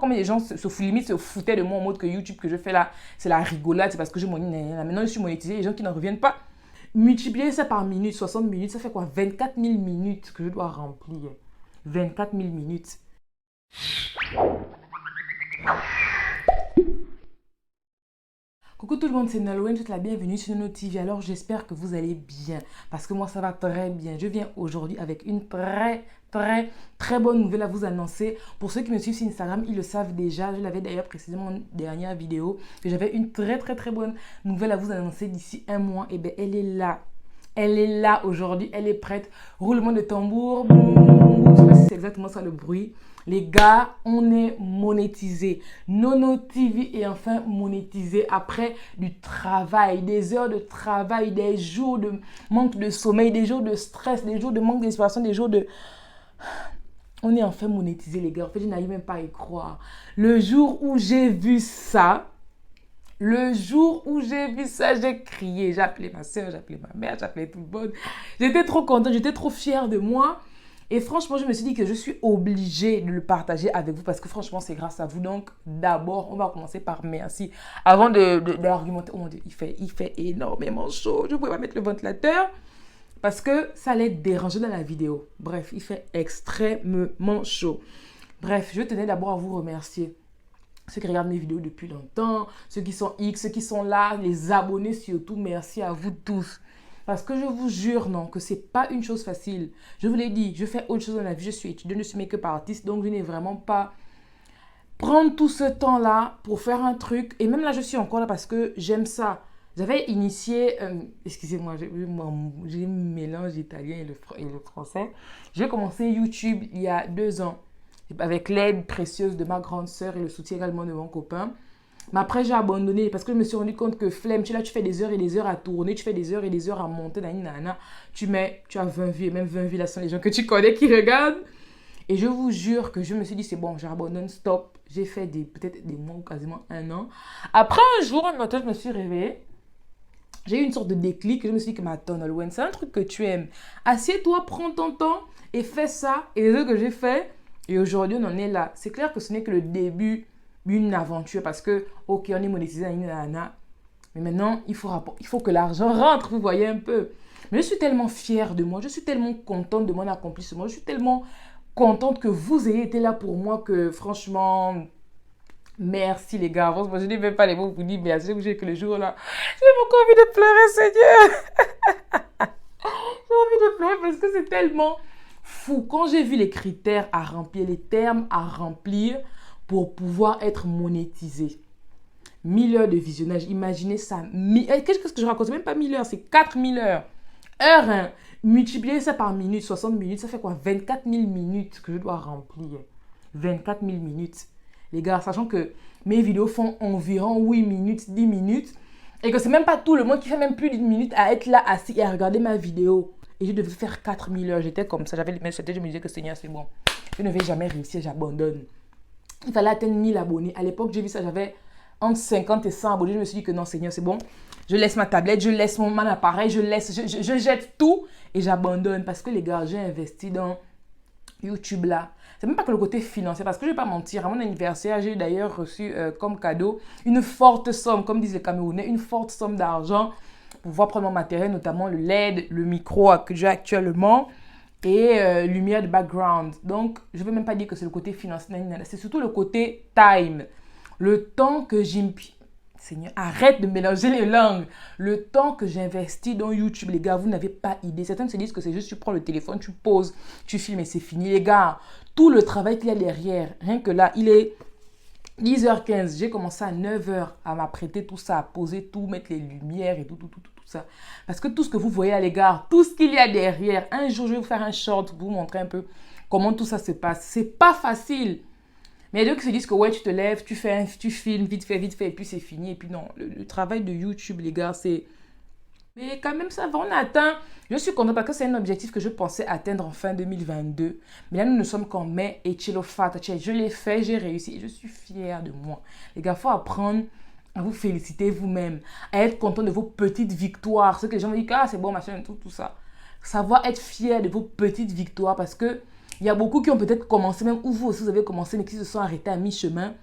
combien de gens limite se foutaient de moi en mode que YouTube que je fais là, c'est la rigolade, c'est parce que je monétise. Maintenant, je suis monétisée, les gens qui n'en reviennent pas. Multiplier ça par minute, 60 minutes, ça fait quoi? 24 000 minutes que je dois remplir. 24 000 minutes. Coucou tout le monde, c'est Nolwenn, je vous souhaite la bienvenue sur Nono TV. Alors j'espère que vous allez bien, parce que moi ça va très bien. Je viens aujourd'hui avec une très bonne nouvelle à vous annoncer. Pour ceux qui me suivent sur Instagram, ils le savent déjà. Je l'avais d'ailleurs précisé dans mon dernière vidéo, que j'avais une très bonne nouvelle à vous annoncer d'ici un mois. Et bien elle est là. Elle est là aujourd'hui, elle est prête. Roulement de tambour. Je sais pas si c'est exactement ça le bruit. Les gars, on est monétisé. Nono TV est enfin monétisé après du travail, des heures de travail, des jours de manque de sommeil, des jours de stress, des jours de manque d'inspiration, des jours de... On est enfin monétisé, les gars. En fait, je n'arrive même pas à y croire. Le jour où j'ai vu ça, j'ai crié. J'ai appelé ma soeur, j'ai appelé ma mère, j'ai appelé tout le monde. J'étais trop contente, j'étais trop fière de moi. Et franchement, je me suis dit que je suis obligée de le partager avec vous parce que franchement, c'est grâce à vous. Donc, d'abord, on va commencer par merci. Avant d'argumenter, oh mon Dieu, il fait énormément chaud. Je ne pouvais pas mettre le ventilateur parce que ça allait déranger dans la vidéo. Bref, il fait extrêmement chaud. Bref, je tenais d'abord à vous remercier. Ceux qui regardent mes vidéos depuis longtemps, ceux qui sont X, ceux qui sont là, les abonnés surtout, merci à vous tous. Parce que je vous jure, non, que c'est pas une chose facile. Je vous l'ai dit, je fais autre chose dans la vie. Je suis étudiante, je suis make-up artiste. Donc, je n'ai vraiment pas prendre tout ce temps-là pour faire un truc. Et même là, je suis encore là parce que j'aime ça. J'avais initié, excusez-moi, j'ai un mélange italien et le français. J'ai commencé YouTube il y a 2 ans. Avec l'aide précieuse de ma grande sœur et le soutien également de mon copain. Mais après, j'ai abandonné parce que je me suis rendu compte que flemme, tu fais des heures et des heures à tourner, tu fais des heures et des heures à monter, tu as 20 vues, et même 20 vues, là, ce sont les gens que tu connais qui regardent. Et je vous jure que je me suis dit, c'est bon, j'abandonne, stop. J'ai fait peut-être des mois ou quasiment 1 an. Après, un jour, un matin, je me suis réveillée. J'ai eu une sorte de déclic. Je me suis dit que, mais attends, Nolwenn, c'est un truc que tu aimes. Assieds-toi, prends ton temps et fais ça. Et c'est ce que j'ai fait. Et aujourd'hui, on en est là. C'est clair que ce n'est que le début d'une aventure parce que, ok, on est monétisé, mais maintenant, il faut que l'argent rentre, vous voyez un peu. Mais je suis tellement fière de moi, je suis tellement contente de mon accomplissement, je suis tellement contente que vous ayez été là pour moi que, franchement, merci les gars. Moi, je n'ai même pas les mots pour vous dire merci. Je vous jure que le jour là, j'ai beaucoup envie de pleurer, Seigneur. J'ai envie de pleurer parce que c'est tellement fou. Quand j'ai vu les critères à remplir, les termes à remplir pour pouvoir être monétisé. 1000 heures de visionnage, imaginez ça. Qu'est-ce que je raconte? Même pas 1000 heures, c'est 4000 heures. Heure 1, multiplier ça par minute, 60 minutes, ça fait quoi? 24 000 minutes que je dois remplir. 24 000 minutes. Les gars, sachant que mes vidéos font environ 8 minutes, 10 minutes, et que c'est même pas tout le monde qui fait même plus d'1 minute à être là assis et à regarder ma vidéo. Et je devais faire 4000 heures. J'étais comme ça. J'avais les mains sur la tête. Je me disais que Seigneur, c'est bon. Je ne vais jamais réussir. J'abandonne. Il fallait atteindre 1000 abonnés. À l'époque, j'ai vu ça. J'avais entre 50 et 100 abonnés. Je me suis dit que non, Seigneur, c'est bon. Je laisse ma tablette. Je laisse mon appareil. Je jette tout. Et j'abandonne. Parce que les gars, j'ai investi dans YouTube là. C'est même pas que le côté financier. Parce que je ne vais pas mentir. À mon anniversaire, j'ai d'ailleurs reçu comme cadeau une forte somme. Comme disent les Camerounais. Une forte somme d'argent. Pour pouvoir prendre mon matériel, notamment le LED, le micro que j'ai actuellement et lumière de background. Donc, je ne veux même pas dire que c'est le côté financier, c'est surtout le côté time. Le temps que Seigneur, arrête de mélanger les langues. Le temps que j'investis dans YouTube, les gars, vous n'avez pas idée. Certains se disent que c'est juste tu prends le téléphone, tu poses, tu filmes et c'est fini. Les gars, tout le travail qu'il y a derrière, rien que là, il est 10h15. J'ai commencé à 9h à m'apprêter tout ça, à poser tout, mettre les lumières et tout ça. Parce que tout ce que vous voyez à l'égard, tout ce qu'il y a derrière, un jour, je vais vous faire un short pour vous montrer un peu comment tout ça se passe. C'est pas facile. Mais il y a des gens qui se disent que ouais, tu te lèves, tu filmes, vite fait, et puis c'est fini. Et puis non, le travail de YouTube, les gars, c'est... Mais quand même, ça va, on a atteint. Je suis contente parce que c'est un objectif que je pensais atteindre en fin 2022. Mais là, nous ne sommes qu'en mai et je l'ai fait, j'ai réussi et je suis fière de moi. Les gars, il faut apprendre à vous féliciter vous-même, à être content de vos petites victoires. Ce que les gens me disent, ah, c'est bon, machin, tout ça. Savoir être fier de vos petites victoires parce que Il y a beaucoup qui ont peut-être commencé, même où vous aussi vous avez commencé, mais qui se sont arrêtés à mi-chemin.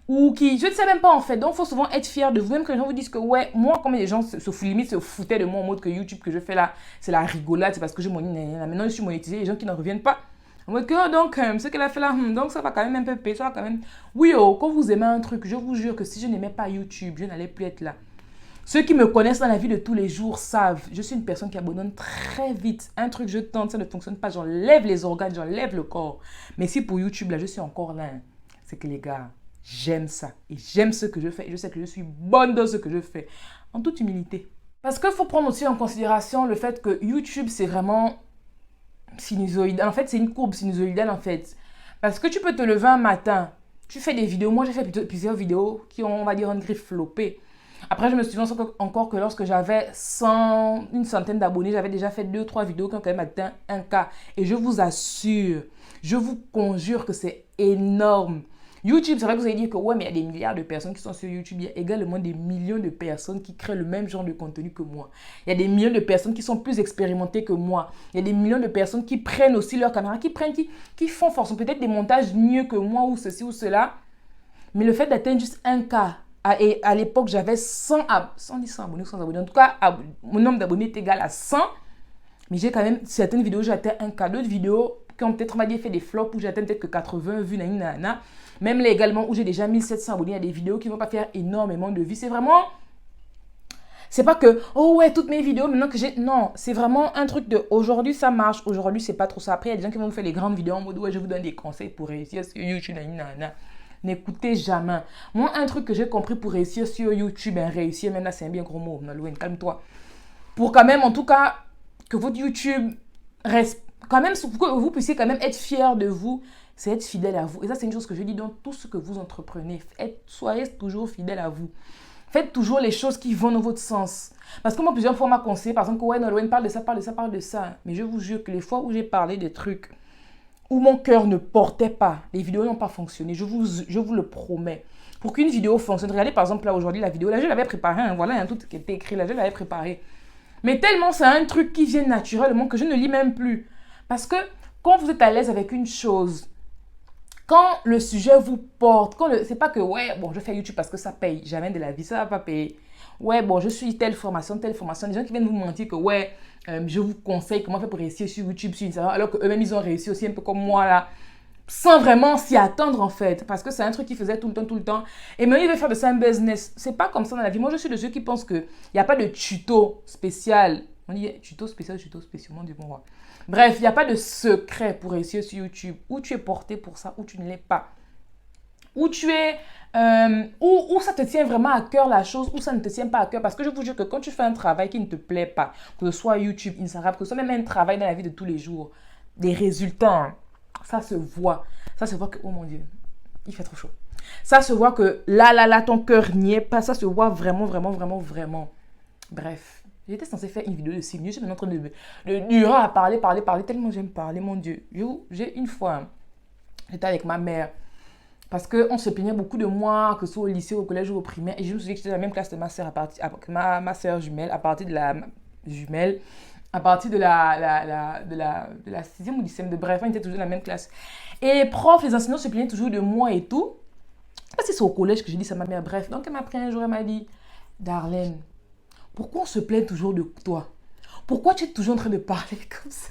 Ou qui, je ne sais même pas en fait. Donc, il faut souvent être fier de vous. Même quand les gens vous disent que, ouais, moi, comme les gens limite se foutaient de moi en mode que YouTube que je fais là, c'est la rigolade, c'est parce que je monétise. Maintenant, je suis monétisée, les gens qui n'en reviennent pas. En mode que, oh, donc, ce qu'elle a fait là, donc ça va quand même un peu payer, ça va quand même. Oui, oh, quand vous aimez un truc, je vous jure que si je n'aimais pas YouTube, je n'allais plus être là. Ceux qui me connaissent dans la vie de tous les jours savent, je suis une personne qui abandonne très vite. Un truc, je tente, ça ne fonctionne pas, j'enlève les organes, j'enlève le corps. Mais si pour YouTube, là, je suis encore là, c'est que les gars, j'aime ça. Et j'aime ce que je fais. Et je sais que je suis bonne dans ce que je fais. En toute humilité. Parce qu'il faut prendre aussi en considération le fait que YouTube, c'est vraiment sinusoïdal. En fait, c'est une courbe sinusoïdale, en fait. Parce que tu peux te lever un matin, tu fais des vidéos. Moi, j'ai fait plusieurs vidéos qui ont, on va dire, une griffe flopée. Après, je me souviens encore que lorsque j'avais une centaine d'abonnés, j'avais déjà fait 2-3 vidéos qui ont quand même atteint 1K. Et je vous assure, je vous conjure que c'est énorme. YouTube, c'est vrai que vous allez dire que ouais, mais il y a des milliards de personnes qui sont sur YouTube. Il y a également des millions de personnes qui créent le même genre de contenu que moi. Il y a des millions de personnes qui sont plus expérimentées que moi. Il y a des millions de personnes qui prennent aussi leur caméra, qui font forcément peut-être des montages mieux que moi ou ceci ou cela. Mais le fait d'atteindre juste 1K, et à l'époque, j'avais 100 abonnés, 100 abonnés. En tout cas, mon nombre d'abonnés est égal à 100. Mais j'ai quand même certaines vidéos, j'ai atteint 1K. D'autres vidéos qui ont peut-être, on va dire, fait des flops où j'ai atteint peut-être que 80 vues, nanana. Même là également où j'ai déjà 1700 abonnés, il y a des vidéos qui ne vont pas faire énormément de vues. C'est vraiment... C'est pas que, oh ouais, toutes mes vidéos, maintenant que j'ai... Non, c'est vraiment un truc de, aujourd'hui ça marche, aujourd'hui c'est pas trop ça. Après, il y a des gens qui vont vous faire des grandes vidéos en mode, ouais, je vous donne des conseils pour réussir sur YouTube, nanana. N'écoutez jamais. Moi, un truc que j'ai compris pour réussir sur YouTube, réussir, même là, c'est un bien gros mot, Nolwenn, calme-toi. Pour quand même, en tout cas, que votre YouTube reste, quand même, que vous puissiez quand même être fier de vous, c'est être fidèle à vous. Et ça, c'est une chose que je dis dans tout ce que vous entreprenez. Soyez toujours fidèle à vous. Faites toujours les choses qui vont dans votre sens. Parce que moi, plusieurs fois, on m'a conseillé, par exemple, que ouais, Nolwenn, parle de ça, parle de ça, parle de ça. Mais je vous jure que les fois où j'ai parlé des trucs où mon cœur ne portait pas, les vidéos n'ont pas fonctionné. Je vous le promets. Pour qu'une vidéo fonctionne, regardez par exemple là aujourd'hui la vidéo, là je l'avais préparée, hein, voilà, il y a un tout qui était écrit là, je l'avais préparée. Mais tellement c'est un truc qui vient naturellement que je ne lis même plus. Parce que quand vous êtes à l'aise avec une chose, quand le sujet vous porte, c'est pas que ouais, bon, je fais YouTube parce que ça paye, jamais de la vie, ça va pas payer. Ouais, bon, je suis telle formation. Des gens qui viennent vous mentir que ouais, je vous conseille comment faire pour réussir sur YouTube, sur Instagram, alors qu'eux-mêmes, ils ont réussi aussi un peu comme moi là, sans vraiment s'y attendre en fait, parce que c'est un truc qu'ils faisaient tout le temps. Et maintenant, ils veulent faire de ça un business. C'est pas comme ça dans la vie. Moi, je suis de ceux qui pensent qu'il n'y a pas de tuto spécial. On dit tuto spécial, mon Dieu, bon, ouais. Bref, il n'y a pas de secret pour réussir sur YouTube. Où tu es porté pour ça, ou tu ne l'es pas. Où tu es, où ça te tient vraiment à cœur la chose, où ça ne te tient pas à cœur. Parce que je vous jure que quand tu fais un travail qui ne te plaît pas, que ce soit YouTube, Instagram, que ce soit même un travail dans la vie de tous les jours, des résultats, ça se voit. Ça se voit que, oh mon Dieu, il fait trop chaud. Ça se voit que là, ton cœur n'y est pas. Ça se voit vraiment. Bref. J'étais censée faire une vidéo de 6 minutes. Je suis maintenant en train de durer à parler, tellement j'aime parler, mon Dieu. J'ai une fois, j'étais avec ma mère. Parce qu'on se plaignait beaucoup de moi, que ce soit au lycée, au collège ou au primaire. Et je me suis dit que j'étais dans la même classe de ma soeur, ma soeur jumelle, à partir de la jumelle, à partir de la 6e ou 10e, bref, on était toujours dans la même classe. Et les profs, les enseignants se plaignaient toujours de moi et tout. Parce que c'est au collège que j'ai dit ça à ma mère, bref. Donc elle m'a pris un jour, elle m'a dit, Darlene, pourquoi on se plaint toujours de toi? Pourquoi tu es toujours en train de parler comme ça?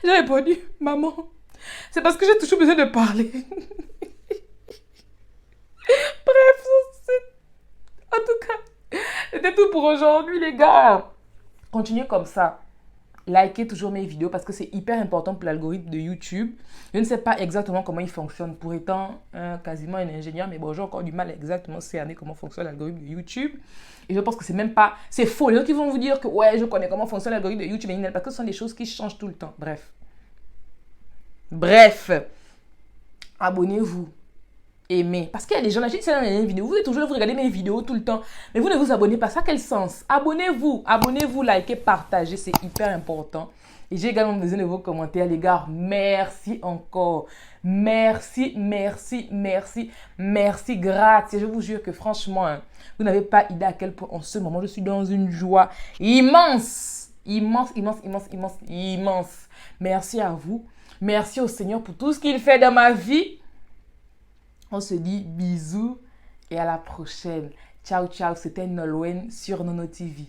J'ai répondu, maman, c'est parce que j'ai toujours besoin de parler. Bref, en tout cas, c'était tout pour aujourd'hui, les gars. Continuez comme ça. Likez toujours mes vidéos parce que c'est hyper important pour l'algorithme de YouTube. Je ne sais pas exactement comment il fonctionne pour étant quasiment un ingénieur, mais bon, j'ai encore du mal à exactement cerner comment fonctionne l'algorithme de YouTube. Et je pense que c'est même pas... C'est faux. Les gens qui vont vous dire que ouais, je connais comment fonctionne l'algorithme de YouTube, parce que ce sont des choses qui changent tout le temps. Bref. Abonnez-vous. Aimez. Parce qu'il y a des gens, là, j'ai dit ça dans les vidéos, vous êtes toujours là, vous regardez mes vidéos tout le temps, mais vous ne vous abonnez pas. Ça a quel sens? Abonnez-vous, likez, partagez, c'est hyper important. Et j'ai également besoin de vos commentaires, les gars. Merci encore. Merci, grazie. Je vous jure que franchement, vous n'avez pas idée à quel point en ce moment, je suis dans une joie immense. Immense. Merci à vous. Merci au Seigneur pour tout ce qu'il fait dans ma vie. On se dit bisous et à la prochaine. Ciao, ciao. C'était Nolwenn sur Nono TV.